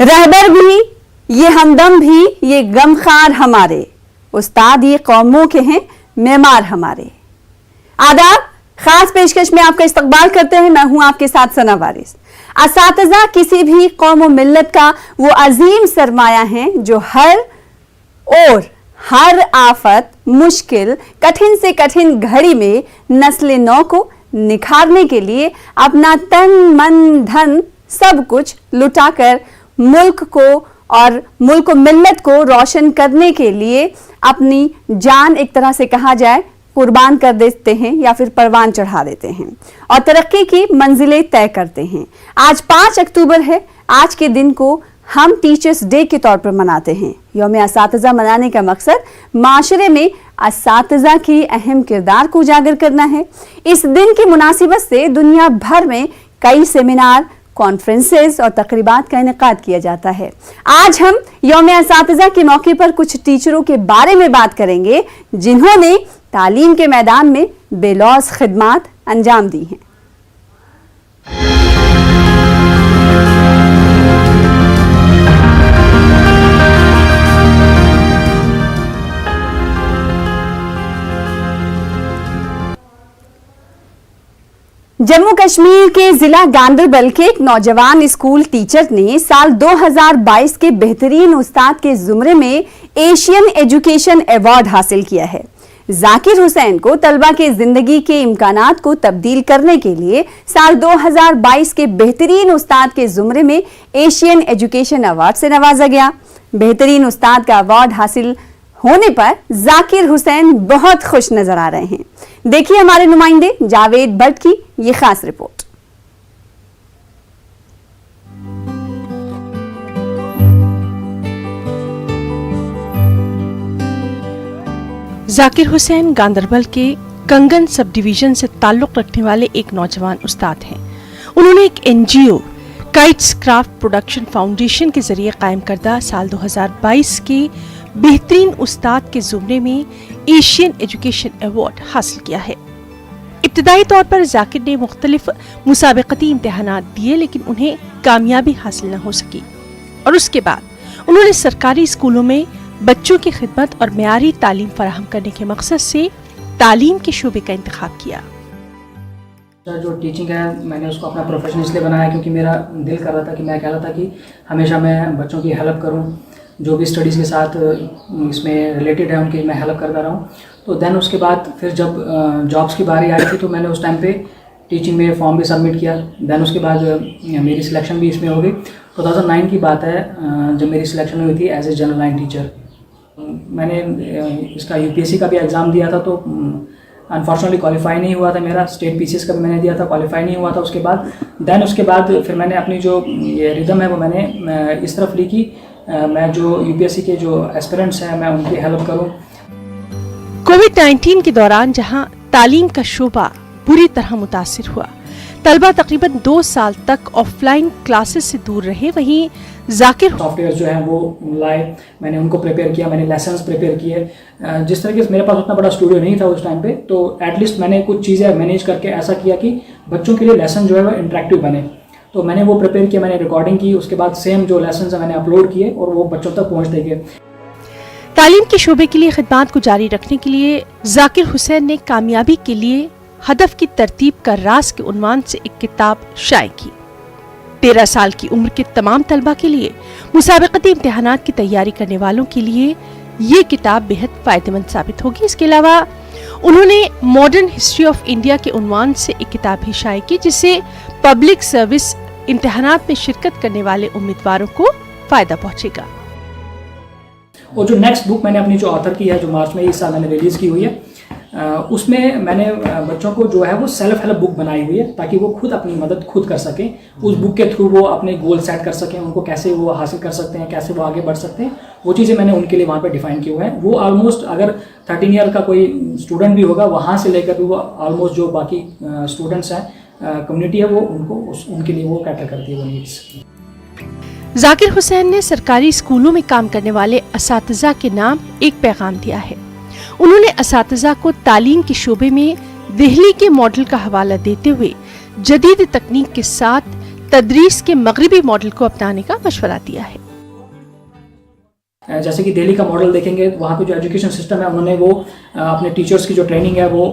रहबर भी, ये हमदम भी, ये गमखार हमारे, उस्ताद ये कौमों के हैं, मेमार हमारे। आदाब, खास पेशकश में आपका इस्तकबाल करते हैं। मैं हूं आपके साथ सना वारिस। असातिज़ा किसी भी कौम व मिल्लत का वो अजीम सरमाया है जो हर आफत, मुश्किल, कठिन से कठिन घड़ी में नस्ल नौ को निखारने के लिए अपना तन मन धन सब कुछ लुटाकर मुल्क को मिल्लत को रोशन करने के लिए अपनी जान एक तरह से कहा जाए कुर्बान कर देते हैं या फिर परवान चढ़ा देते हैं और तरक्की की मंजिलें तय करते हैं। आज 5 अक्टूबर है। आज के दिन को हम टीचर्स डे के तौर पर मनाते हैं। यौम असातिज़ा मनाने का मकसद माशरे में असातिज़ा की अहम किरदार को उजागर करना है। इस दिन की मुनासिबत से दुनिया भर में कई सेमिनार, कॉन्फ्रेंसेस और तकरीबात का इनेकाद किया जाता है। आज हम यौम असातिज़ा के मौके पर कुछ टीचरों के बारे में बात करेंगे जिन्होंने तालीम के मैदान में बेलौस खिदमात अंजाम दी हैं। जम्मू कश्मीर के जिला गांदरबल के एक नौजवान स्कूल टीचर ने साल 2022 के बेहतरीन उस्ताद के जुमरे में एशियन एजुकेशन अवार्ड हासिल किया है। जाकिर हुसैन को तलबा के जिंदगी के इम्कानात को तब्दील करने के लिए साल 2022 के बेहतरीन उस्ताद के जुमरे में एशियन एजुकेशन अवार्ड से नवाजा गया। बेहतरीन उस्ताद का अवार्ड हासिल होने पर जाकिर हुसैन बहुत खुश नजर आ रहे हैं। देखिए हमारे नुमाइंदे जावेद भट्ट की ये खास रिपोर्ट। जाकिर हुसैन गांदरबल के कंगन सब डिवीजन से ताल्लुक रखने वाले एक नौजवान उस्ताद हैं। उन्होंने एक NGO kites craft production foundation के जरिए कायम करदा साल 2022 के बेहतरीन उस्ताद के जुमरे में एशियन एजुकेशन अवार्ड हासिल किया है। इब्तदाई तौर पर जाकिर ने मुख्तलिफ मुसाबकती इम्तिहानात दिए लेकिन उन्हें कामयाबी हासिल न हो सकी और उसके बाद उन्होंने सरकारी स्कूलों में बच्चों की खिदमत और मेयारी तालीम फराहम करने के मकसद से तालीम के शोबे का इंतखाब किया। जो टीचिंग है मैंने उसको अपना प्रोफेशन इसलिए बनाया क्योंकि मेरा दिल कर रहा था कि मैं कह रहा था कि हमेशा मैं बच्चों की हेल्प करूं, जो भी स्टडीज़ के साथ इसमें रिलेटेड है उनकी मैं हेल्प करता रहूं। तो देन उसके बाद फिर जब जॉब्स की बारी आई थी तो मैंने उस टाइम पे टीचिंग में फॉर्म भी सबमिट किया। देन उसके बाद मेरी सिलेक्शन भी इसमें हो गई। 2009 की बात है जब मेरी सिलेक्शन हुई थी as a general line teacher. मैंने इसका UPSC का भी एग्ज़ाम दिया था तो अनफॉर्चुनेटली क्वालिफाई नहीं हुआ था मेरा। स्टेट PCS का भी मैंने दिया था, क्वालिफाई नहीं हुआ था उसके बाद। देन उसके बाद फिर मैंने अपनी जो ये रिदम है वो मैंने इस तरफ ली कि मैं जो UPSC के जो एस्पिरेंट्स हैं मैं उनकी हेल्प करूं। कोविड-19 के दौरान जहां तालीम का शोबा बुरी तरह मुतासिर हुआ, तलबा तकरीबन 2 साल तक ऑफलाइन क्लासेस से दूर रहे, वहीं जाकिर सॉफ्टवेयर जो है वो लाए, मैंने उनको प्रिपेयर किया, मैंने लेसन्स प्रिपेयर किए। जिस तरह के मेरे पास उतना बड़ा स्टूडियो नहीं था उस टाइम पे, तो एटलीस्ट मैंने कुछ चीज़ें मैनेज करके ऐसा किया कि बच्चों के लिए लेसन जो है वो इंटरेक्टिव बने। तो मैंने वो प्रिपेयर किया, मैंने रिकॉर्डिंग की, उसके बाद सेम जो लेसन है मैंने अपलोड किए और वो बच्चों तक पहुँचते गए। तालीम के शोबे के लिए खिदमात को जारी रखने के लिए जाकिर हुसैन ने कामयाबी के लिए हदफ की तरतीब का राज के उन्वान से एक किताब शाये की। 13 साल की उम्र के तमाम तलबा के लिए, मुसाबकती इम्तिहानात की तैयारी करने वालों के लिए ये किताब बेहद फायदेमंद साबित होगी। इसके अलावा उन्होंने मॉडर्न हिस्ट्री ऑफ इंडिया के उन्वान से एक किताब भी शाये की जिससे पब्लिक सर्विस इम्तिहानात में शिरकत करने वाले उम्मीदवारों को फायदा पहुंचेगा। और जो नेक्स्ट बुक मैंने अपनी जो ऑथर की है, जो मार्च में इस साल मैंने रिलीज़ की हुई है, उसमें मैंने बच्चों को जो है वो सेल्फ हेल्प बुक बनाई हुई है ताकि वो खुद अपनी मदद खुद कर सकें। उस बुक के थ्रू वो अपने गोल सेट कर सकें, उनको कैसे वो हासिल कर सकते हैं, कैसे वो आगे बढ़ सकते हैं, वो चीज़ें मैंने उनके लिए वहाँ पे डिफाइन की हुआ है। वो ऑलमोस्ट अगर 13 ईयर का कोई स्टूडेंट भी होगा, वहाँ से लेकर भी वो ऑलमोस्ट जो बाकी स्टूडेंट्स हैं, कम्युनिटी है, वो उनके लिए वो कैटर करती है वो नीड्स। जाकिर हुसैन ने सरकारी स्कूलों में काम करने वाले असातिज़ा के नाम एक पैगाम दिया है। उन्होंने असातिज़ा को तालीम के शोबे में दिल्ली के मॉडल का हवाला देते हुए जदीद तकनीक के साथ तदरीस के मगरिबी मॉडल को अपनाने का मशवरा दिया है। जैसे कि दिल्ली का मॉडल देखेंगे, वहाँ पे जो एजुकेशन सिस्टम है उन्होंने वो अपने टीचर्स की जो ट्रेनिंग है वो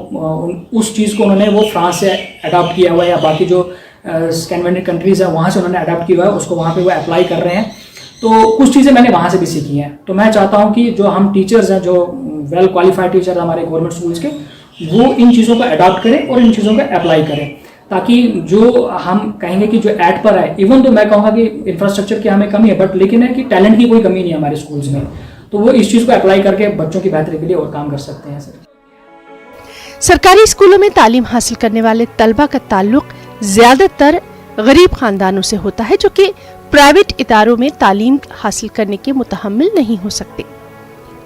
उस चीज़ को उन्होंने वो फ्रांस से अडॉप्ट किया हुआ है, या बाकी जो स्कैंडिनेवियन कंट्रीज़ है वहाँ से उन्होंने अडॉप्ट किया हुआ है, उसको वहाँ पे वो अप्लाई कर रहे हैं। तो कुछ चीज़ें मैंने वहाँ से भी सीखी हैं। तो मैं चाहता हूँ कि जो हम टीचर्स हैं, जो वेल क्वालिफाइड टीचर हमारे गवर्नमेंट स्कूल्स के, वो इन चीज़ों को अडॉप्ट करें और इन चीज़ों को अप्लाई करें, ताकि जो हम कहेंगे कि जो एड पर है, इवन तो मैं कहूँगा कि इंफ्रास्ट्रक्चर की हमें कमी है, बट लेकिन है कि टैलेंट की कोई कमी नहीं है हमारे स्कूल्स में, तो वो इस चीज़ को अप्लाई करके बच्चों की बेहतरी के लिए और काम कर सकते हैं। सरकारी स्कूलों में तालीम हासिल करने वाले तलबा का ताल्लुक ज्यादातर गरीब खानदानों से होता है, जो कि प्राइवेट इदारों में तालीम हासिल करने के मुतहम्मिल नहीं हो सकते।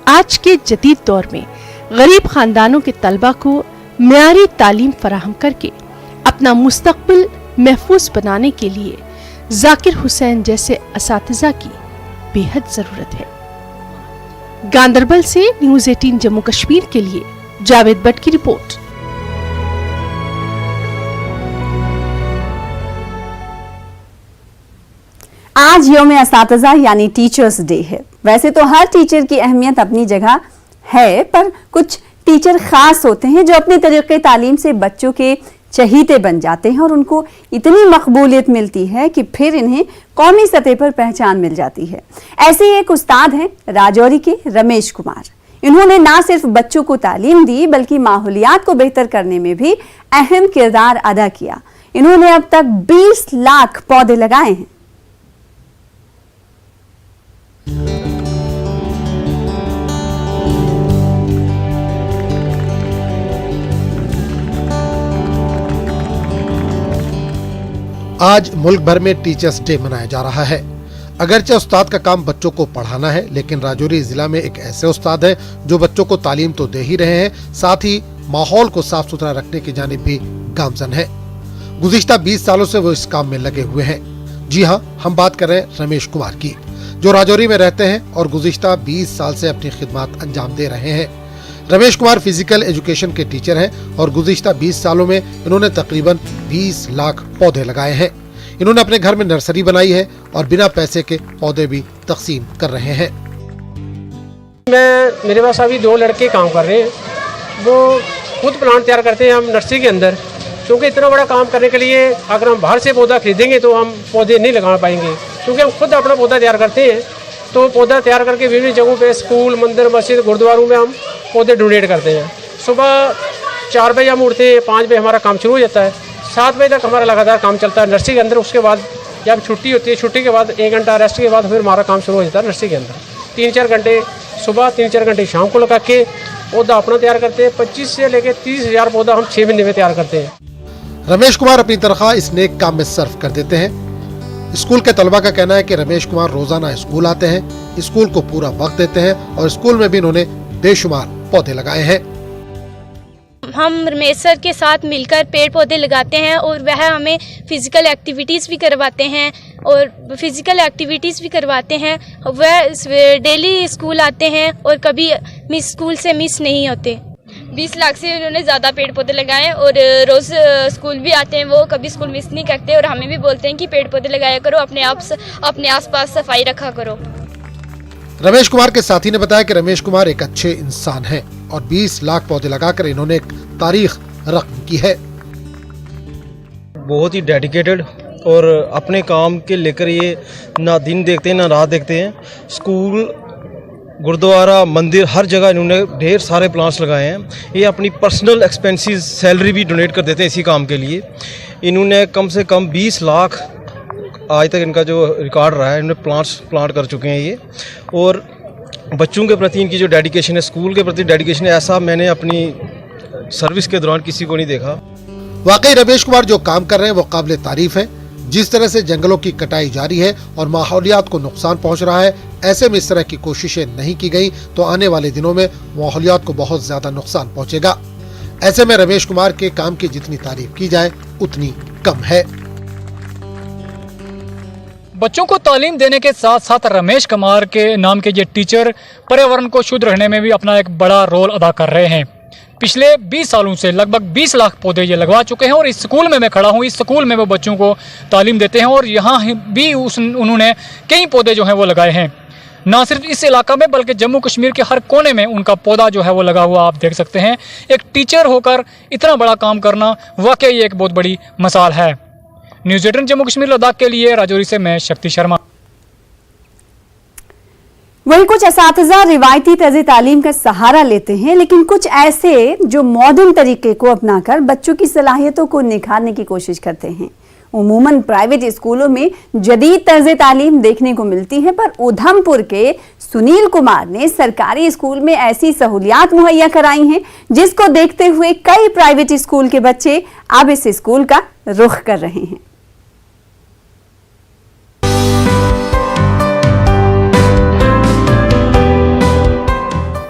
आज के जदीद दौर में गरीब खानदानों के तलबा को मियारी तालीम फराहम करके अपना मुस्तकबिल महफूज बनाने के लिए जाकिर हुसैन जैसे असातिज़ा की बेहद जरूरत है। गांदरबल से न्यूज़ 18 जम्मू कश्मीर के लिए जावेद भट्ट की रिपोर्ट। आज यौम असातिज़ा यानी टीचर्स डे है। वैसे तो हर टीचर की अहमियत अपनी जगह है, पर कुछ टीचर खास होते हैं जो अपने तरीके तालीम से बच्चों के चहीते बन जाते हैं और उनको इतनी मकबूलियत मिलती है कि फिर इन्हें कौमी सतह पर पहचान मिल जाती है। ऐसे ही एक उस्ताद हैं राजौरी के रमेश कुमार। इन्होंने ना सिर्फ बच्चों को तालीम दी, बल्कि माहौलियात को बेहतर करने में भी अहम किरदार अदा किया। इन्होंने अब तक 20 लाख पौधे लगाए हैं। आज मुल्क भर में टीचर्स डे मनाया जा रहा है। अगरचे उस्ताद का काम बच्चों को पढ़ाना है, लेकिन राजौरी जिला में एक ऐसे उस्ताद हैं जो बच्चों को तालीम तो दे ही रहे हैं, साथ ही माहौल को साफ सुथरा रखने की जानिब भी गामजन है। गुज़िश्ता 20 सालों से वो इस काम में लगे हुए हैं। जी हाँ, हम बात कर रहे हैं रमेश कुमार की, जो राजौरी में रहते हैं और गुज़िश्ता 20 साल से अपनी खिदमत अंजाम दे रहे हैं। रमेश कुमार फिजिकल एजुकेशन के टीचर हैं और गुज़िश्ता 20 सालों में इन्होंने तकरीबन 20 लाख पौधे लगाए हैं। इन्होंने अपने घर में नर्सरी बनाई है और बिना पैसे के पौधे भी तकसीम कर रहे हैं। मेरे पास अभी 2 लड़के काम कर रहे हैं, वो खुद प्लांट तैयार करते हैं हम नर्सरी के अंदर, क्योंकि इतना बड़ा काम करने के लिए अगर हम बाहर से पौधा खरीदेंगे तो हम पौधे नहीं लगा पाएंगे, क्योंकि हम खुद अपना पौधा तैयार करते हैं। तो पौधा तैयार करके विभिन्न जगहों पे स्कूल, मंदिर, मस्जिद, गुरुद्वारों में हम पौधे डोनेट करते हैं। सुबह 4 बजे हम उठते हैं, 5 बजे हमारा काम शुरू हो जाता है, 7 बजे तक हमारा लगातार काम चलता है नर्सरी के अंदर। उसके बाद जब छुट्टी होती है, छुट्टी के बाद 1 घंटा रेस्ट के बाद फिर हमारा काम शुरू हो जाता है नर्सरी के अंदर। 3-4 घंटे सुबह, 3-4 घंटे शाम को लगा के पौधा अपना तैयार करते हैं। 25 से लेकर 30,000 पौधा हम 6 महीने में तैयार करते हैं। रमेश कुमार अपनी तनख्वाह इस नेक काम में सर्व कर देते हैं। स्कूल के तलबा का कहना है कि रमेश कुमार रोजाना स्कूल आते हैं, स्कूल को पूरा वक्त देते हैं और स्कूल में भी इन्होंने बेशुमार पौधे लगाए हैं। हम रमेश सर के साथ मिलकर पेड़ पौधे लगाते हैं और वह हमें फिजिकल एक्टिविटीज़ भी करवाते हैं वह डेली स्कूल आते हैं और कभी स्कूल से मिस नहीं होते। 20 लाख से उन्होंने ज़्यादा पेड़ पौधे लगाए और रोज़ स्कूल भी आते हैं, वो कभी स्कूल मिस नहीं करते और हमें भी बोलते हैं कि पेड़ पौधे लगाया करो, अपने आसपास सफाई रखा करो। रमेश कुमार के साथी ने बताया कि रमेश कुमार एक अच्छे इंसान हैं और 20 लाख पौधे लगाकर इन्होंने एक तारीख रकम की है। बहुत ही डेडिकेटेड और अपने काम के लेकर ये ना दिन देखते हैं ना रात देखते हैं। स्कूल, गुरुद्वारा, मंदिर, हर जगह इन्होंने ढेर सारे प्लांट्स लगाए हैं। ये अपनी पर्सनल एक्सपेंसेस, सैलरी भी डोनेट कर देते हैं इसी काम के लिए। इन्होंने कम से कम 20 लाख आज तक इनका जो रिकॉर्ड रहा है, इन्होंने प्लांट कर चुके हैं ये। और बच्चों के प्रति इनकी जो डेडिकेशन है, स्कूल के प्रति डेडिकेशन है, ऐसा मैंने अपनी सर्विस के दौरान किसी को नहीं देखा। वाकई रमेश कुमार जो काम कर रहे हैं वो काबिल तारीफ है। जिस तरह से जंगलों की कटाई जारी है और माहौलियात को नुकसान पहुंच रहा है, ऐसे में इस तरह की कोशिशें नहीं की गई तो आने वाले दिनों में माहौलियात को बहुत ज्यादा नुकसान पहुंचेगा। ऐसे में रमेश कुमार के काम की जितनी तारीफ की जाए उतनी कम है। बच्चों को तालीम देने के साथ साथ रमेश कुमार के नाम के ये टीचर पर्यावरण को शुद्ध रखने में भी अपना एक बड़ा रोल अदा कर रहे हैं। पिछले 20 सालों से लगभग 20 लाख पौधे ये लगवा चुके हैं और इस स्कूल में मैं खड़ा हूँ, इस स्कूल में वो बच्चों को तालीम देते हैं और यहाँ भी उन्होंने कई पौधे जो हैं वो लगाए हैं। ना सिर्फ इस इलाका में बल्कि जम्मू कश्मीर के हर कोने में उनका पौधा जो है वो लगा हुआ आप देख सकते हैं। एक टीचर होकर इतना बड़ा काम करना वाकई एक बहुत बड़ी मिसाल है। न्यूज़ 18 जम्मू कश्मीर लद्दाख के लिए राजौरी से मैं शक्ति शर्मा। वहीं कुछ असातिज़ा रिवायती तर्ज़ तालीम का सहारा लेते हैं, लेकिन कुछ ऐसे जो मॉडर्न तरीके को अपनाकर बच्चों की सलाहियतों को निखारने की कोशिश करते हैं। उमूमन प्राइवेट स्कूलों में जदीद तर्ज़ तालीम देखने को मिलती है, पर उधमपुर के सुनील कुमार ने सरकारी स्कूल में ऐसी सहूलियात मुहैया कराई हैं जिसको देखते हुए कई प्राइवेट स्कूल के बच्चे अब इस स्कूल का रुख कर रहे हैं।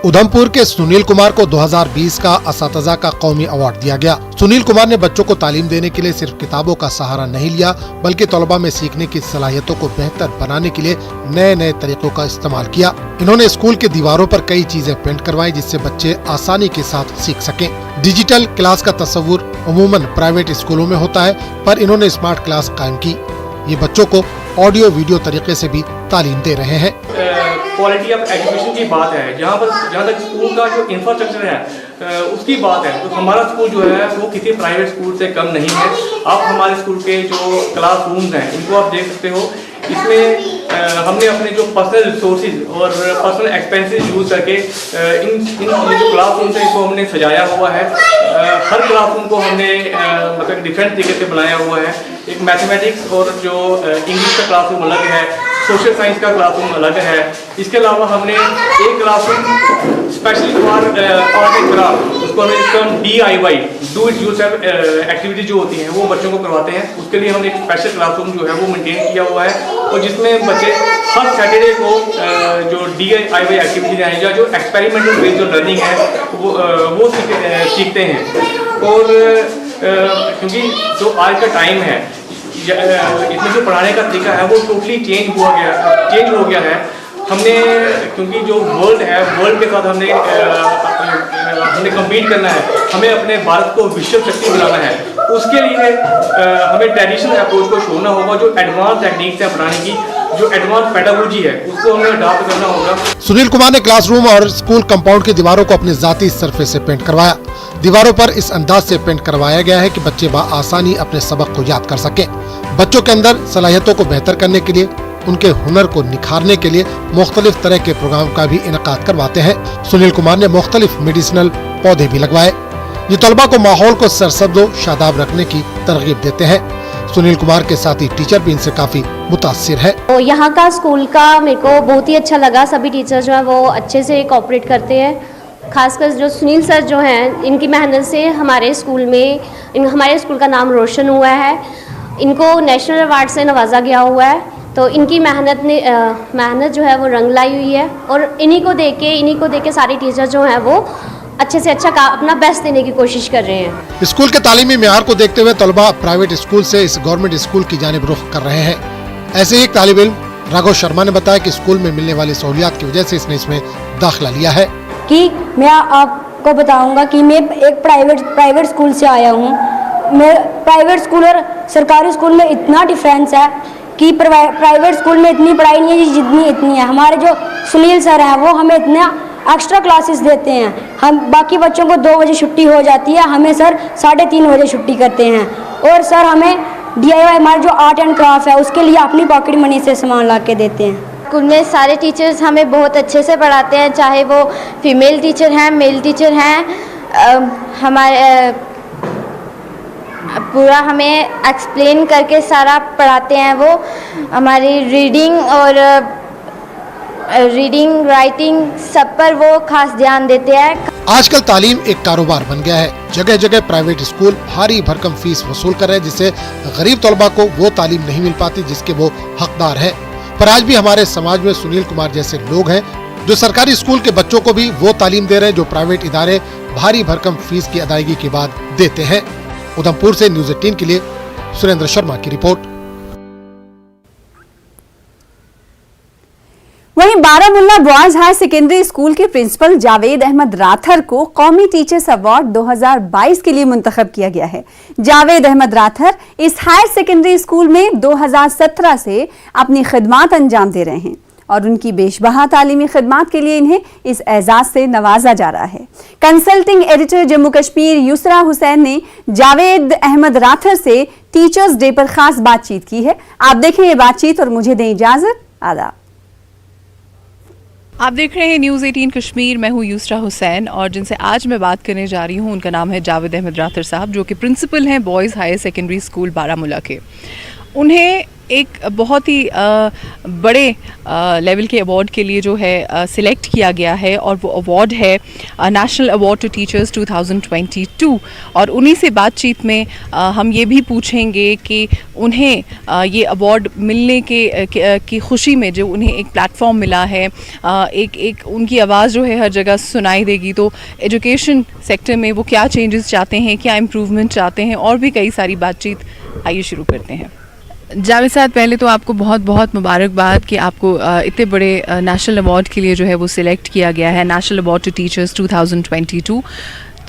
उधमपुर के सुनील कुमार को 2020 का असातिज़ा का कौमी अवार्ड दिया गया। सुनील कुमार ने बच्चों को तालीम देने के लिए सिर्फ किताबों का सहारा नहीं लिया, बल्कि तलबा में सीखने की सलाहियतों को बेहतर बनाने के लिए नए नए तरीकों का इस्तेमाल किया। इन्होंने स्कूल के दीवारों पर कई चीजें पेंट करवाई जिससे बच्चे आसानी के साथ सीख सकें। डिजिटल क्लास का तस्वुर अमूमन प्राइवेट स्कूलों में होता है, पर इन्होंने स्मार्ट क्लास कायम की। ये बच्चों को ऑडियो वीडियो तरीके से भी तालीम दे रहे हैं। क्वालिटी ऑफ एजुकेशन की बात है, जहाँ तक स्कूल का जो इंफ्रास्ट्रक्चर है उसकी बात है, तो हमारा स्कूल जो है वो किसी प्राइवेट स्कूल से कम नहीं है। आप हमारे स्कूल के जो क्लास रूम्स हैं इनको आप देख सकते हो। इसमें हमने अपने जो पर्सनल रिसोर्सेज और पर्सनल एक्सपेंसेस यूज़ करके इन जो क्लास रूम्स हैं इसको हमने सजाया हुआ है। हर क्लास रूम को हमने मतलब डिफरेंट तरीके से बनाया हुआ है। एक मैथमेटिक्स और जो इंग्लिश का क्लासरूम अलग है, सोशल साइंस का क्लासरूम अलग है। इसके अलावा हमने एक classroom specially for art and craft, उसको हमने DIY do it yourself activity जो होती हैं वो बच्चों को करवाते हैं। उसके लिए हमने एक स्पेशल क्लासरूम जो है वो मेंटेन किया हुआ है और जिसमें बच्चे हर सैटरडे को जो DIY एक्टिविटी हैं या जो एक्सपेरिमेंटल बेस्ड जो लर्निंग है वो सीखते हैं। और क्योंकि जो आज का टाइम है इसमें जो पढ़ाने का तरीका है वो टोटली चेंज हो गया है। हमने क्योंकि जो वर्ल्ड है, वर्ल्ड के साथ हमने कम्पीट करना है, हमें अपने भारत को विश्व शक्ति बनाना है। उसके लिए हमें ट्रेडिशनल अप्रोच को छोड़ना होगा। जो एडवांस टेक्निक्स है पढ़ाने की, जो एडवांस पेडागोजी है उसको हमें अडॉप्ट करना होगा। सुनील कुमार ने क्लासरूम और स्कूल कंपाउंड की दीवारों को अपने जाती सरफेस से पेंट करवाया। दीवारों पर इस अंदाज से पेंट करवाया गया है कि बच्चे आसानी अपने सबक को याद कर सकें। बच्चों के अंदर सलाहियतों को बेहतर करने के लिए, उनके हुनर को निखारने के लिए मुख्तलिफ तरह के प्रोग्राम का भी इनेकाद करवाते हैं। सुनील कुमार ने मुख्तलिफ मेडिसिनल पौधे भी लगवाए। ये तलबा को माहौल को सरसब्ज़ शादाब रखने की तरगीब देते हैं। सुनील कुमार के साथी टीचर भी इनसे काफी मुतासिर है। तो यहाँ का स्कूल का मेरे को बहुत ही अच्छा लगा। सभी टीचर जो है वो अच्छे से कोऑपरेट करते हैं। खासकर जो सुनील सर जो हैं, इनकी मेहनत से हमारे स्कूल का नाम रोशन हुआ है। इनको नेशनल अवार्ड से नवाजा गया हुआ है। तो इनकी मेहनत जो है वो रंग लाई हुई है और इन्हीं को देख के सारे टीचर जो हैं वो अच्छे से अच्छा अपना बेस्ट देने की कोशिश कर रहे हैं। स्कूल के तालीमी मेयार को देखते हुए तलबा प्राइवेट स्कूल से इस गवर्नमेंट स्कूल की जानिब रुख कर रहे हैं। ऐसे ही एक तालिब इल्म राघव शर्मा ने बताया कि स्कूल में मिलने वाली सहूलियात की वजह से इसने इसमें दाखिला लिया है। कि मैं आपको बताऊंगा कि मैं एक प्राइवेट स्कूल से आया हूँ। मैं प्राइवेट स्कूल और सरकारी स्कूल में इतना डिफरेंस है कि प्राइवेट स्कूल में इतनी पढ़ाई नहीं है जितनी इतनी है। हमारे जो सुनील सर हैं वो हमें इतना एक्स्ट्रा क्लासेस देते हैं। हम बाकी बच्चों को 2 बजे छुट्टी हो जाती है, हमें सर 3:30 बजे छुट्टी करते हैं। और सर हमें DIY हमारे जो आर्ट एंड क्राफ्ट है उसके लिए अपनी पॉकेट मनी से सामान ला के देते हैं। स्कूल में सारे टीचर्स हमें बहुत अच्छे से पढ़ाते हैं, चाहे वो फीमेल टीचर हैं, मेल टीचर हैं। हमारे पूरा हमें एक्सप्लेन करके सारा पढ़ाते हैं। वो हमारी रीडिंग राइटिंग सब पर वो खास ध्यान देते हैं। आजकल तालीम एक कारोबार बन गया है। जगह जगह प्राइवेट स्कूल भारी भरकम फीस वसूल कर रहे हैं, जिससे गरीब तलबा को वो तालीम नहीं मिल पाती जिसके वो हकदार है। पर आज भी हमारे समाज में सुनील कुमार जैसे लोग हैं जो सरकारी स्कूल के बच्चों को भी वो तालीम दे रहे हैं जो प्राइवेट इदारे भारी भरकम फीस की अदायगी के बाद देते हैं। उधमपुर से न्यूज़ 18 के लिए सुरेंद्र शर्मा की रिपोर्ट। वहीं Baramulla boys higher secondary school के प्रिंसिपल जावेद अहमद राथर को कौमी टीचर्स अवार्ड 2022 के लिए मुंतखब किया गया है। जावेद अहमद राथर इस हायर सेकेंडरी स्कूल में 2017 से अपनी खिदमात अंजाम दे रहे हैं और उनकी बेशबहा तालीमी खिदमात के लिए इन्हें इस एजाज से नवाजा जा रहा है। कंसल्टिंग एडिटर जम्मू कश्मीर युसरा हुसैन ने जावेद अहमद राथर से टीचर्स डे पर खास बातचीत की है। आप देखें ये बातचीत और मुझे दें इजाजत। आदाब। आप देख रहे हैं न्यूज़ 18 कश्मीर। मैं हूं युसरा हुसैन और जिनसे आज मैं बात करने जा रही हूं उनका नाम है जावेद अहमद राथर साहब, जो कि प्रिंसिपल हैं boys higher secondary school Baramulla के। उन्हें एक बहुत ही बड़े लेवल के अवार्ड के लिए जो है सिलेक्ट किया गया है और वो अवार्ड है नेशनल अवार्ड टू टीचर्स 2022। और उन्हीं से बातचीत में हम ये भी पूछेंगे कि उन्हें ये अवार्ड मिलने की खुशी में जो उन्हें एक प्लेटफॉर्म मिला है, एक उनकी आवाज़ जो है हर जगह सुनाई देगी, तो एजुकेशन सेक्टर में वो क्या चेंजेस चाहते हैं, क्या इम्प्रूवमेंट चाहते हैं, और भी कई सारी बातचीत। आइए शुरू करते हैं। जावेद साहब, पहले तो आपको बहुत बहुत मुबारकबाद कि आपको इतने बड़े नेशनल अवार्ड के लिए जो है वो सिलेक्ट किया गया है, नेशनल अवार्ड टू टीचर्स 2022।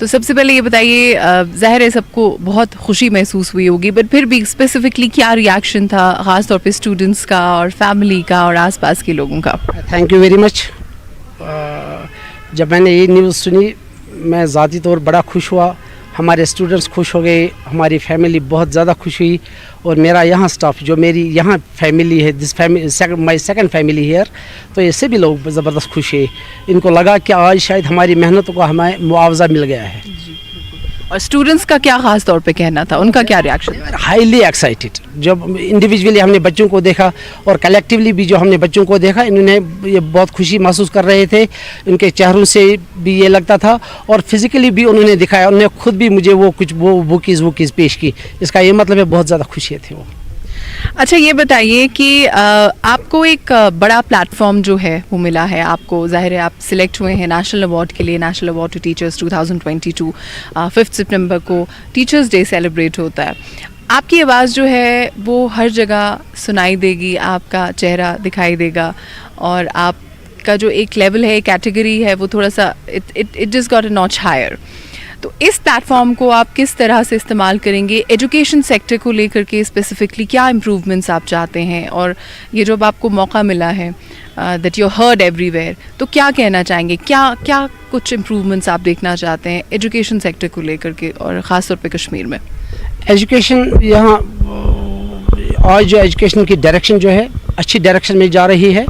तो सबसे पहले ये बताइए, ज़ाहिर है सबको बहुत खुशी महसूस हुई होगी, बट फिर भी स्पेसिफिकली क्या रिएक्शन था ख़ास तौर पे स्टूडेंट्स का और फैमिली का और आसपास के लोगों का? Thank you very much. जब मैंने ये न्यूज़ सुनी मैं ज़ाती तौर बड़ा खुश हुआ, हमारे स्टूडेंट्स खुश हो गए, हमारी फैमिली बहुत ज़्यादा खुश हुई, और मेरा यहाँ स्टाफ जो मेरी यहाँ फैमिली है, this family my second family here, तो इससे भी लोग ज़बरदस्त खुश है। इनको लगा कि आज शायद हमारी मेहनतों का हमें मुआवजा मिल गया है। और स्टूडेंट्स का क्या खास तौर पे कहना था, उनका क्या रिएक्शन? Highly excited. जब इंडिविजुअली हमने बच्चों को देखा और कलेक्टिवली भी जो हमने बच्चों को देखा, इन्होंने ये बहुत खुशी महसूस कर रहे थे, उनके चेहरों से भी ये लगता था, और फिजिकली भी उन्होंने दिखाया, उन्होंने खुद भी मुझे वो कुछ वो बुकीज़ पेश की। इसका ये मतलब है बहुत ज़्यादा खुशी थी वो। अच्छा, ये बताइए कि आपको एक बड़ा प्लेटफॉर्म जो है वो मिला है, आपको ज़ाहिर है आप सिलेक्ट हुए हैं नेशनल अवार्ड के लिए, नेशनल अवार्ड टू टीचर्स 2022। 5 सितंबर को टीचर्स डे सेलिब्रेट होता है। आपकी आवाज़ जो है वो हर जगह सुनाई देगी, आपका चेहरा दिखाई देगा, और आपका जो एक लेवल है, कैटेगरी है, वो थोड़ा सा it just got a notch higher. तो इस प्लेटफॉर्म को आप किस तरह से इस्तेमाल करेंगे? एजुकेशन सेक्टर को लेकर के स्पेसिफिकली क्या इम्प्रूवमेंट्स आप चाहते हैं? और ये जो आपको मौका मिला है दैट यू हर्ड एवरीवेयर, तो क्या कहना चाहेंगे? क्या कुछ इम्प्रूवमेंट्स आप देखना चाहते हैं एजुकेशन सेक्टर को लेकर के, और ख़ास तौर पे कश्मीर में? एजुकेशन यहाँ आज जो एजुकेशन की डायरेक्शन जो है अच्छी डायरेक्शन में जा रही है।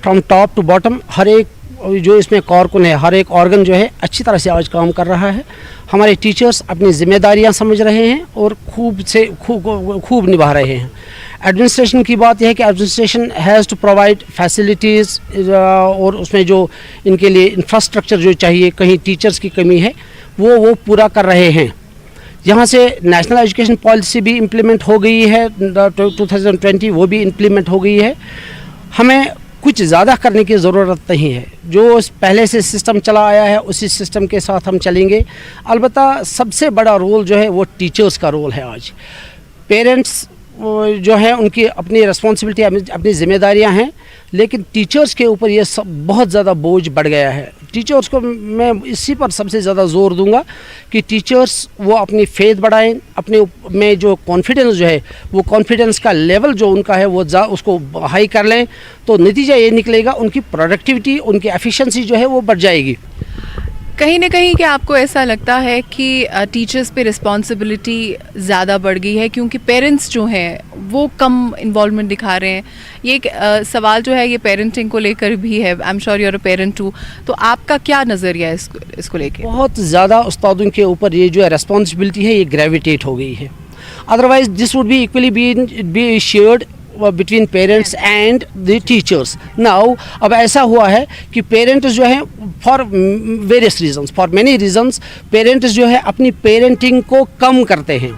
फ्रॉम टॉप टू बॉटम हर एक जो इसमें कारकुन है, हर एक ऑर्गन जो है अच्छी तरह से आज काम कर रहा है। हमारे टीचर्स अपनी जिम्मेदारियां समझ रहे हैं और खूब निभा रहे हैं। एडमिनिस्ट्रेशन की बात यह है कि administration has to provide facilities, और उसमें जो इनके लिए इंफ्रास्ट्रक्चर जो चाहिए, कहीं टीचर्स की कमी है वो पूरा कर रहे हैं। यहाँ से नेशनल एजुकेशन पॉलिसी भी इम्प्लीमेंट हो गई है 2020, वो भी इम्प्लीमेंट हो गई है। हमें कुछ ज़्यादा करने की ज़रूरत नहीं है, जो पहले से सिस्टम चला आया है उसी सिस्टम के साथ हम चलेंगे। अलबत्ता सबसे बड़ा रोल जो है वो टीचर्स का रोल है। आज पेरेंट्स जो है उनकी अपनी रिस्पॉन्सिबिलिटी, अपनी जिम्मेदारियां हैं, लेकिन टीचर्स के ऊपर ये सब बहुत ज़्यादा बोझ बढ़ गया है। टीचर्स को मैं इसी पर सबसे ज़्यादा ज़ोर दूंगा कि टीचर्स वो अपनी फेथ बढ़ाएं, अपने में जो कॉन्फिडेंस जो है वो कॉन्फिडेंस का लेवल जो उनका है वो उसको हाई कर लें, तो नतीजा ये निकलेगा उनकी प्रोडक्टिविटी, उनकी एफिशिएंसी जो है वो बढ़ जाएगी। कहीं ना कहीं क्या आपको ऐसा लगता है कि टीचर्स पे रिस्पॉन्सिबिलिटी ज़्यादा बढ़ गई है क्योंकि पेरेंट्स जो हैं वो कम इन्वॉल्वमेंट दिखा रहे हैं? ये एक सवाल जो है ये पेरेंटिंग को लेकर भी है। I am sure you are a parent too, तो आपका क्या नज़रिया है इसको लेकर? बहुत ज़्यादा उस्तादों के ऊपर ये जो है रिस्पॉन्सिबिलिटी है ये ग्रेविटेट हो गई है। Otherwise this would be equally be shared between parents and the teachers. Now अब ऐसा हुआ है कि पेरेंट्स जो हैं for various reasons, for many reasons, parents जो है अपनी पेरेंटिंग को कम करते हैं।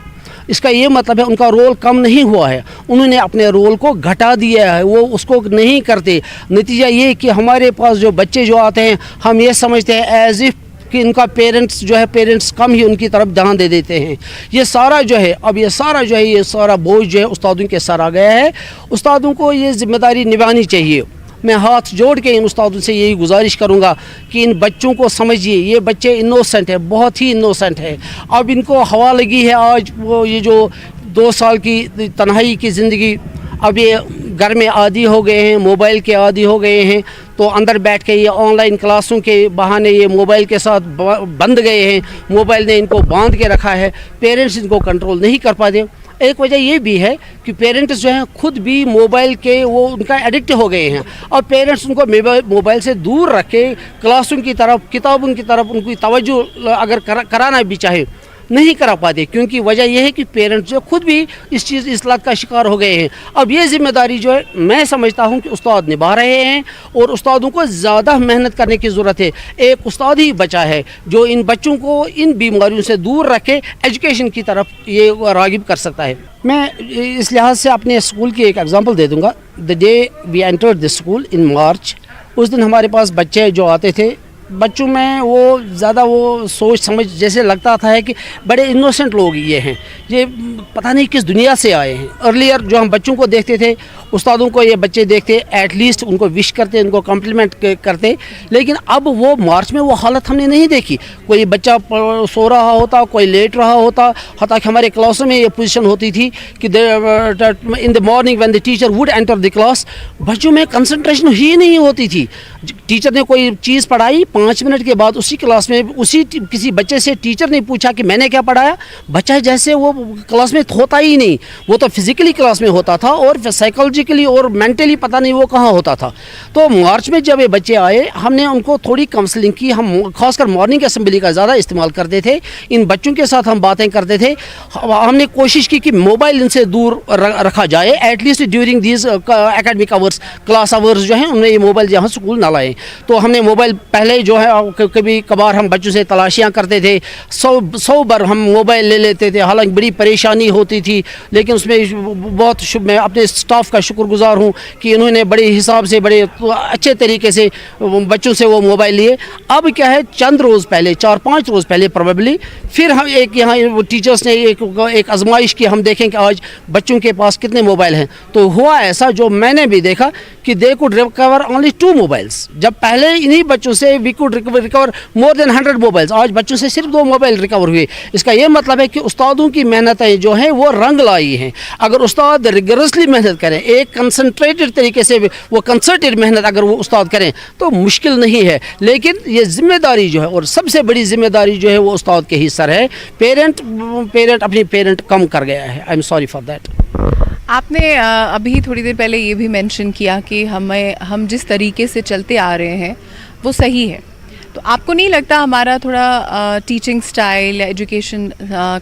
इसका ये मतलब है उनका रोल कम नहीं हुआ है, उन्होंने अपने रोल को घटा दिया है, वो उसको नहीं करते। नतीजा ये कि हमारे पास जो बच्चे जो आते हैं हम ये समझते हैं एज इफ़ कि इनका पेरेंट्स जो है पेरेंट्स कम ही उनकी तरफ ध्यान दे देते हैं। ये सारा जो है अब ये सारा बोझ जो है उस्तादों के सर आ गया है। उस्तादों को ये जिम्मेदारी निभानी चाहिए मैं हाथ जोड़ के इन उस्तादों से यही गुजारिश करूँगा कि इन बच्चों को समझिए, ये बच्चे इनोसेंट है, बहुत ही इनोसेंट है। अब इनको हवा लगी है आज वो ये जो 2 साल की तन्हाई की ज़िंदगी, अब ये घर में आदी हो गए हैं, मोबाइल के आदी हो गए हैं, तो अंदर बैठ के ये ऑनलाइन क्लासों के बहाने ये मोबाइल के साथ बंध गए हैं। मोबाइल ने इनको बांध के रखा है, पेरेंट्स इनको कंट्रोल नहीं कर पाते। एक वजह ये भी है कि पेरेंट्स जो हैं खुद भी मोबाइल के वो उनका एडिक्ट हो गए हैं, और पेरेंट्स उनको मोबाइल से दूर रख के क्लासों की तरफ, किताबों की तरफ उनकी तवज्जो अगर कराना भी चाहे नहीं करा पाते, क्योंकि वजह यह है कि पेरेंट्स जो खुद भी इस लत का शिकार हो गए हैं। अब ये जिम्मेदारी जो है मैं समझता हूँ कि उस्ताद निभा रहे हैं, और उस्तादों को ज़्यादा मेहनत करने की ज़रूरत है। एक उस्ताद ही बचा है जो इन बच्चों को इन बीमारियों से दूर रख के एजुकेशन की तरफ ये रागिब कर सकता है। मैं इस लिहाज से अपने स्कूल की एक एग्ज़ाम्पल दे दूँगा। The day we entered the school in March, उस दिन हमारे पास बच्चे जो आते थे, बच्चों में वो ज़्यादा वो सोच समझ जैसे लगता था है कि बड़े इनोसेंट लोग ये हैं, ये पता नहीं किस दुनिया से आए हैं। अर्लियर जो हम बच्चों को देखते थे, उस्तादों को ये बच्चे देखते एटलीस्ट उनको विश करते, उनको कम्प्लीमेंट करते, लेकिन अब वो मार्च में वो हालत हमने नहीं देखी। कोई बच्चा सो रहा होता, कोई लेट रहा होता, हत्ता कि हमारे क्लासों में ये पोजीशन होती थी कि in the morning when the teacher would enter the class, बच्चों में कंसंट्रेशन ही नहीं होती थी। टीचर ने कोई चीज़ पढ़ाई, 5 मिनट के बाद उसी क्लास में किसी बच्चे से टीचर ने पूछा कि मैंने क्या पढ़ाया, बच्चा जैसे वो क्लास में होता ही नहीं। वो तो फिजिकली क्लास में होता था और साइकोलॉजिकली और मेंटली पता नहीं वो कहाँ होता था। तो मार्च में जब ये बच्चे आए, हमने उनको थोड़ी काउंसलिंग की। हम खासकर मॉर्निंग असेंबली का ज़्यादा इस्तेमाल करते थे, इन बच्चों के साथ हम बातें करते थे। हमने कोशिश की कि मोबाइल इनसे दूर रखा जाए, at least during these academic hours, class hours जो हैं उनमें ये मोबाइल यहाँ स्कूल ना लाएँ। तो हमने मोबाइल पहले जो है कभी कभार हम बच्चों से तलाशियाँ करते थे, 100 बार हम मोबाइल ले लेते थे। हालांकि बड़ी परेशानी होती थी, लेकिन उसमें बहुत मैं अपने स्टाफ का शुक्रगुजार हूँ कि इन्होंने बड़े हिसाब से, बड़े अच्छे तरीके से बच्चों से वो मोबाइल लिए। अब क्या है, चंद रोज़ पहले, 4-5 रोज़ पहले प्रोबेबली, फिर हम एक यहाँ टीचर्स ने एक आजमाइश की, हम देखें कि आज बच्चों के पास कितने मोबाइल हैं। तो हुआ ऐसा, जो मैंने भी देखा कि they could recover only 2 mobiles. जब पहले इन्हीं बच्चों से we could recover more than 100 mobiles, आज बच्चों से सिर्फ 2 मोबाइल रिकवर हुए। इसका ये मतलब है कि उस्तादों की मेहनतें जो हैं वो रंग लाई हैं। अगर उस्ताद रिगरसली मेहनत करें, एक कंसंट्रेटेड तरीके से वो कंसर्टेड मेहनत अगर वो उस्ताद करें तो मुश्किल नहीं है। लेकिन ये जिम्मेदारी जो है, और सबसे बड़ी जिम्मेदारी जो है वो उस्ताद के ही सर है। पेरेंट अपनी पेरेंट कम कर गया है। I am sorry for that. आपने अभी थोड़ी देर पहले ये भी मेंशन किया कि हम जिस तरीके से चलते आ रहे हैं वो सही है, तो आपको नहीं लगता हमारा थोड़ा टीचिंग स्टाइल या एजुकेशन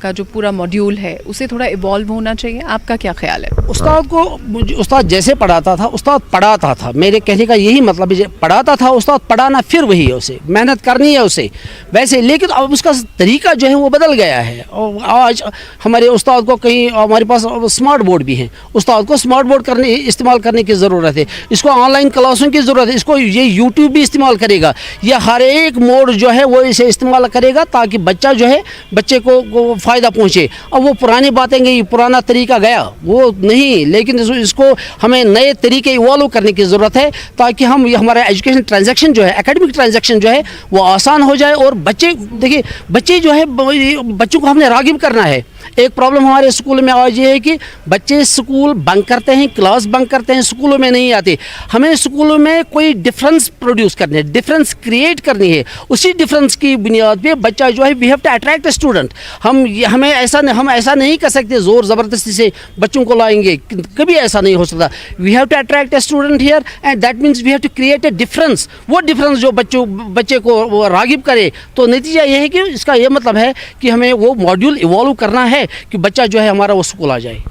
का जो पूरा मॉड्यूल है उसे थोड़ा इवॉल्व होना चाहिए? आपका क्या ख्याल है? उस्ताद जैसे पढ़ाता था, उस्ताद पढ़ाता था। मेरे कहने का यही मतलब है, पढ़ाता था उस्ताद, पढ़ाना फिर वही है, उसे मेहनत करनी है उसे वैसे। लेकिन अब उसका तरीका जो है वो बदल गया है। और आज हमारे उस्ताद को कहीं, हमारे पास स्मार्ट बोर्ड भी हैं, उस्ताद को स्मार्ट बोर्ड इस्तेमाल करने की ज़रूरत है। इसको ऑनलाइन क्लासों की ज़रूरत है। इसको ये यूट्यूब भी इस्तेमाल करेगा, या हर एक मोड जो है वो इसे इस्तेमाल करेगा ताकि बच्चा जो है, बच्चे को फ़ायदा पहुँचे। अब वो पुरानी बातें गई, पुराना तरीका गया, वो नहीं। लेकिन इसको हमें नए तरीके इवॉल्व करने की ज़रूरत है ताकि हमारा एजुकेशन ट्रांजैक्शन जो है, एकेडमिक ट्रांजैक्शन जो है वो आसान हो जाए। और बच्चे, देखिए बच्चे जो है, बच्चों को हमने रागिब करना है। एक प्रॉब्लम हमारे स्कूल में आज ये है कि बच्चे स्कूल बंक करते हैं, क्लास बंक करते हैं, स्कूलों में नहीं आते। हमें स्कूलों में कोई डिफरेंस प्रोड्यूस करनी है, डिफरेंस क्रिएट करनी है। उसी डिफरेंस की बुनियाद पे बच्चा जो है, we have to attract student. हम ऐसा नहीं कर सकते ज़ोर ज़बरदस्ती से बच्चों को लाएंगे, कभी ऐसा नहीं हो सकता। We have to attract a student here and that means we have to create a difference. वो डिफरेंस जो बच्चे को वो रागिब करे, तो नतीजा ये है कि इसका ये मतलब है कि हमें वो मॉड्यूल इवॉल्व करना है कि बच्चा जो है हमारा वो स्कूल आ जाए।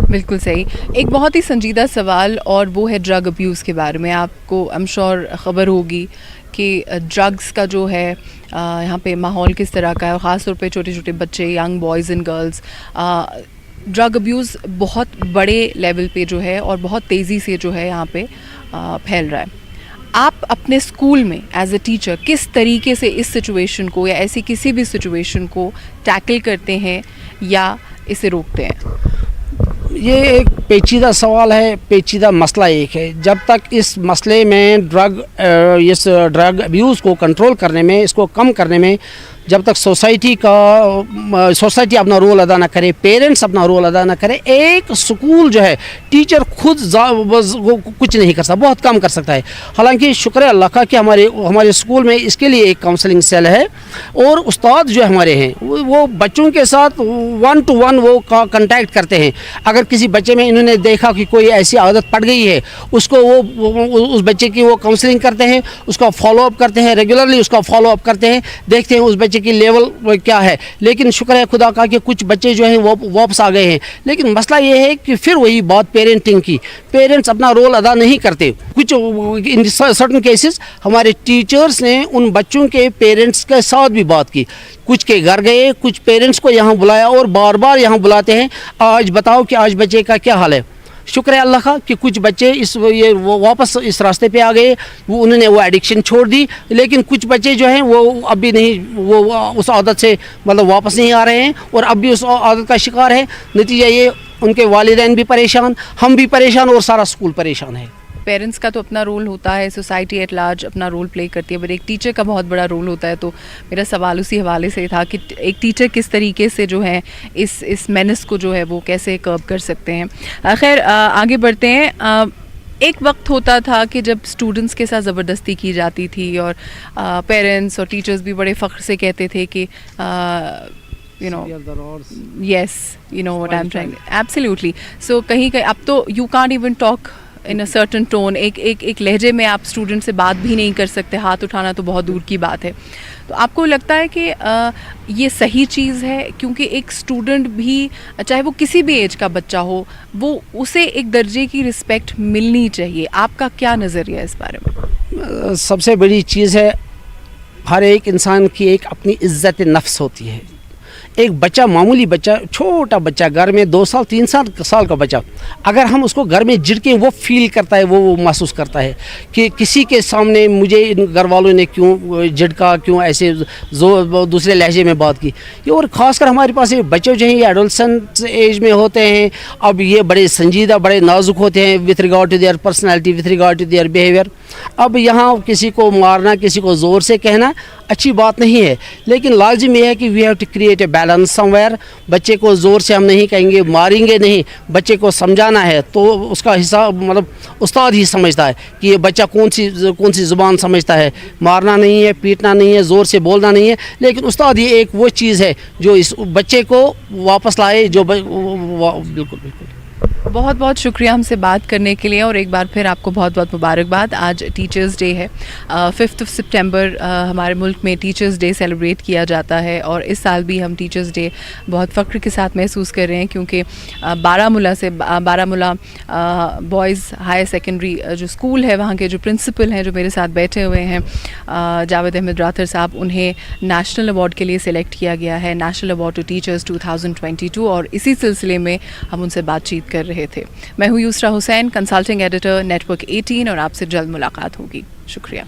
बिल्कुल सही। एक बहुत ही संजीदा सवाल, और वो है ड्रग अब्यूज़ के बारे में। आपको आई एम श्योर ख़बर होगी कि ड्रग्स का जो है यहाँ पे माहौल किस तरह का है, ख़ास तौर पे छोटे छोटे बच्चे, young boys and girls, drug abuse बहुत बड़े लेवल पे जो है और बहुत तेज़ी से जो है यहाँ पे फैल रहा है। आप अपने स्कूल में एज ए टीचर किस तरीके से इस सिचुएशन को या ऐसी किसी भी सिचुएशन को टैकल करते हैं या इसे रोकते हैं? ये एक पेचीदा सवाल है, पेचीदा मसला एक है। जब तक इस मसले में इस ड्रग अब्यूज़ को कंट्रोल करने में, इसको कम करने में जब तक सोसाइटी अपना रोल अदा ना करे, पेरेंट्स अपना रोल अदा ना करे, एक स्कूल जो है टीचर खुद वो कुछ नहीं कर सकता, बहुत कम कर सकता है। हालांकि शुक्र है अल्लाह का कि हमारे स्कूल में इसके लिए एक काउंसलिंग सेल है और उस्ताद जो हमारे हैं वो बच्चों के साथ 1 to 1 वो कांटेक्ट करते हैं। अगर किसी बच्चे में इन्होंने देखा कि कोई ऐसी आदत पड़ गई है, उसको वो उस बच्चे की वो काउंसलिंग करते हैं, उसका फॉलोअप करते हैं, रेगुलरली उसका फॉलोअप करते हैं, देखते हैं उस बच्चे की लेवल क्या है। लेकिन शुक्र है खुदा का कि कुछ बच्चे जो हैं वो वापस आ गए हैं। लेकिन मसला ये है कि फिर वही बात पेरेंटिंग की, पेरेंट्स अपना रोल अदा नहीं करते। कुछ इन सर्टन केसेस हमारे टीचर्स ने उन बच्चों के पेरेंट्स के साथ भी बात की, कुछ के घर गए, कुछ पेरेंट्स को यहाँ बुलाया और बार बार यहाँ बुलाते हैं, आज बताओ कि आज बच्चे का क्या हाल है। शुक्र है अल्लाह का कि कुछ बच्चे वो वापस इस रास्ते पे आ गए, उन्होंने वो एडिक्शन छोड़ दी। लेकिन कुछ बच्चे जो हैं वो अभी नहीं, वो उस आदत से मतलब वापस नहीं आ रहे हैं और अब भी उस आदत का शिकार है। नतीजा ये उनके वालिदैन भी परेशान, हम भी परेशान और सारा स्कूल परेशान है। पेरेंट्स का तो अपना रोल होता है, सोसाइटी एट लार्ज अपना रोल प्ले करती है, बट एक टीचर का बहुत बड़ा रोल होता है। तो मेरा सवाल उसी हवाले से था कि एक टीचर किस तरीके से जो है इस मेनेस को जो है वो कैसे कर्ब कर सकते हैं। खैर आगे बढ़ते हैं। एक वक्त होता था कि जब स्टूडेंट्स के साथ ज़बरदस्ती की जाती थी और पेरेंट्स और टीचर्स भी बड़े फ़ख्र से कहते थे कि you know, yes, you know what I'm trying, absolutely. So कहीं अब तो you can't even talk in a certain tone, एक लहजे में आप स्टूडेंट से बात भी नहीं कर सकते, हाथ उठाना तो बहुत दूर की बात है। तो आपको लगता है कि ये सही चीज़ है? क्योंकि एक स्टूडेंट भी, चाहे वो किसी भी एज का बच्चा हो, वो उसे एक दर्जे की रिस्पेक्ट मिलनी चाहिए। आपका क्या नज़रिया है इस बारे में? सबसे बड़ी चीज़ है, हर एक इंसान की एक अपनी इज़्ज़त नफ्स होती है। एक बच्चा, मामूली बच्चा, छोटा बच्चा, घर में 2 साल 3 साल का बच्चा, अगर हम उसको घर में झिड़के, वो फील करता है, वो महसूस करता है कि किसी के सामने मुझे इन घर वालों ने क्यों झिड़का, क्यों ऐसे दूसरे लहजे में बात की। ये और ख़ासकर हमारे पास ये बच्चे जो हैं ये एडोलसेंट एज में होते हैं। अब ये बड़े संजीदा, बड़े नाजुक होते हैं with regard to their personality, with regard to their behaviour. अब यहाँ किसी को मारना, किसी को ज़ोर से कहना अच्छी बात नहीं है, लेकिन लाजिम यह है कि we have to create a balance somewhere. बच्चे को ज़ोर से हम नहीं कहेंगे, मारेंगे नहीं, बच्चे को समझाना है तो उसका हिसाब मतलब उस्ताद ही समझता है कि ये बच्चा कौन सी ज़ुबान समझता है। मारना नहीं है, पीटना नहीं है, ज़ोर से बोलना नहीं है, लेकिन उस्ताद ये एक वो चीज़ है जो इस बच्चे को वापस लाए, जो बिल्कुल। बहुत बहुत शुक्रिया हमसे बात करने के लिए और एक बार फिर आपको बहुत बहुत मुबारकबाद। आज टीचर्स डे है, 5 सितंबर हमारे मुल्क में टीचर्स डे सेलिब्रेट किया जाता है और इस साल भी हम टीचर्स डे बहुत फ़ख्र के साथ महसूस कर रहे हैं क्योंकि बारामूला बॉयज़ हायर सेकेंडरी जो स्कूल है, वहाँ के जो प्रिंसिपल हैं जो मेरे साथ बैठे हुए हैं, जावेद अहमद राथर साहब, उन्हें नेशनल अवार्ड के लिए सिलेक्ट किया गया है, नेशनल अवार्ड टू टीचर्स 2022, और इसी सिलसिले में हम उनसे बातचीत कर रहे थे। मैं हूँ Yusra Hussain, consulting editor network 18, और आपसे जल्द मुलाकात होगी। शुक्रिया।